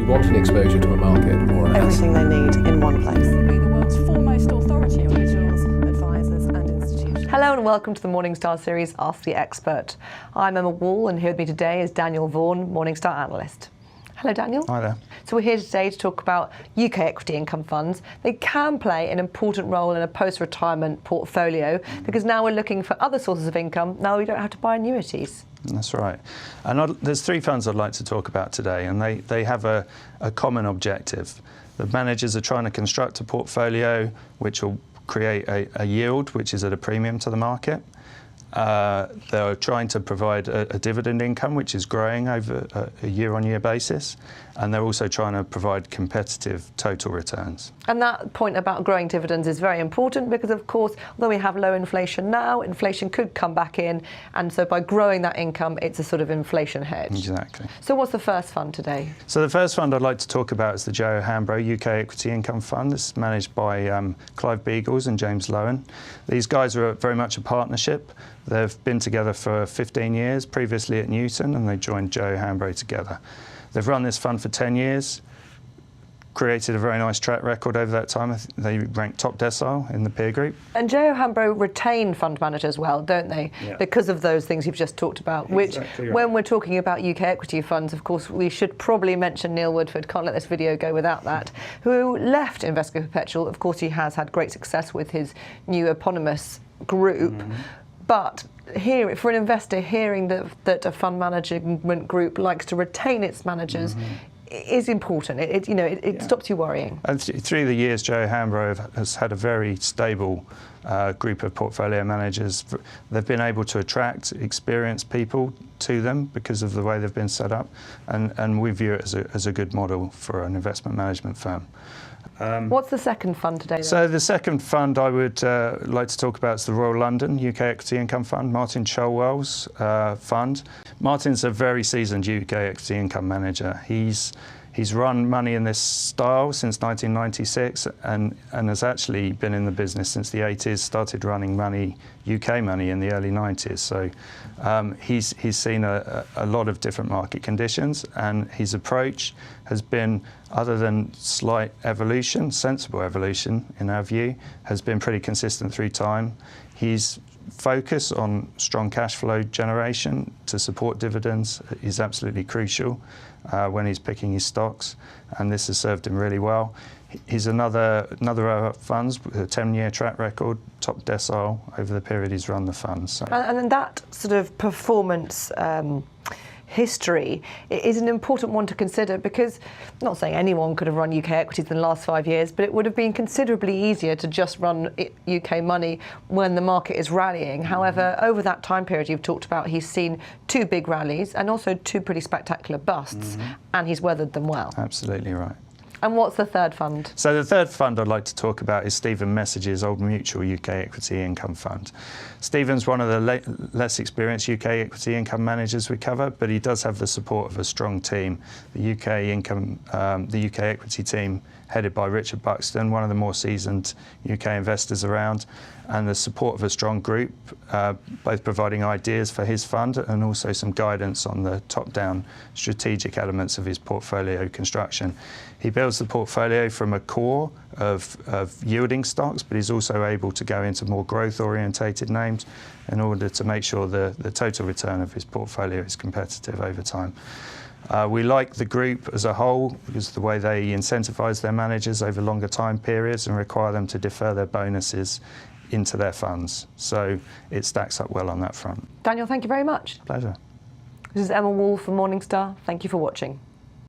you want an exposure to a market or an Everything they need in one place. Be the world's foremost authority on Individuals, advisors and institutions. Hello and welcome to the Morningstar series, Ask the Expert. I'm Emma Wall and here with me today is Daniel Vaughan, Morningstar analyst. Hello Daniel. Hi there. So we're here today to talk about UK equity income funds. They can play an important role in a post-retirement portfolio because now we're looking for other sources of income. Now we don't have to buy annuities. That's right. And there's three funds I'd like to talk about today, and they have a common objective. The managers are trying to construct a portfolio which will create a yield which is at a premium to the market. They're trying to provide a dividend income which is growing over a year-on-year basis, and they're also trying to provide competitive total returns. And that point about growing dividends is very important because, of course, although we have low inflation now, inflation could come back in, and so by growing that income, it's a sort of inflation hedge. Exactly. So what's the first fund today? So the first fund I'd like to talk about is the Joe Hambro UK Equity Income Fund. It's managed by Clive Beagles and James Lowen. These guys are very much a partnership. They've been together for 15 years, previously at Newton, and they joined Joe Hambro together. They've run this fund for 10 years, created a very nice track record over that time. They ranked top decile in the peer group. And Joe Hambro retain fund managers well, don't they? Yeah. Because of those things you've just talked about, which, Exactly right. when we're talking about UK equity funds, of course, we should probably mention Neil Woodford, can't let this video go without that, who left Invesco Perpetual. Of course, he has had great success with his new eponymous group. But here, for an investor, hearing that a fund management group likes to retain its managers is important. It stops you worrying. And through the years, Joe Hambro has had a very stable group of portfolio managers. They've been able to attract experienced people to them because of the way they've been set up, and we view it as a good model for an investment management firm. What's the second fund today, then? So the second fund I would like to talk about is the Royal London UK Equity Income Fund, Martin Cholwell's fund. Martin's a very seasoned UK equity income manager. He's run money in this style since 1996 and has actually been in the business since the 80s, started running money, UK money, in the early 90s. So he's seen a lot of different market conditions, and his approach has been, other than slight evolution, sensible evolution in our view, has been pretty consistent through time. His focus on strong cash flow generation to support dividends is absolutely crucial when he's picking his stocks, and this has served him really well. He's another funds with a 10-year track record, top decile over the period he's run the funds. So. And then that sort of performance history is an important one to consider because, I'm not saying anyone could have run UK equities in the last 5 years, but it would have been considerably easier to just run UK money when the market is rallying. However, over that time period you've talked about, he's seen two big rallies and also two pretty spectacular busts, and he's weathered them well. Absolutely right. And what's the third fund? So the third fund I'd like to talk about is Stephen Message's Old Mutual UK Equity Income Fund. Stephen's one of the less experienced UK equity income managers we cover, but he does have the support of a strong team. The UK equity team, headed by Richard Buxton, one of the more seasoned UK investors around, and the support of a strong group, both providing ideas for his fund and also some guidance on the top-down strategic elements of his portfolio construction. He builds the portfolio from a core of yielding stocks, but he's also able to go into more growth-orientated names in order to make sure the total return of his portfolio is competitive over time. We like the group as a whole because of the way they incentivise their managers over longer time periods and require them to defer their bonuses into their funds. So it stacks up well on that front. Daniel, thank you very much. Pleasure. This is Emma Wall from Morningstar. Thank you for watching.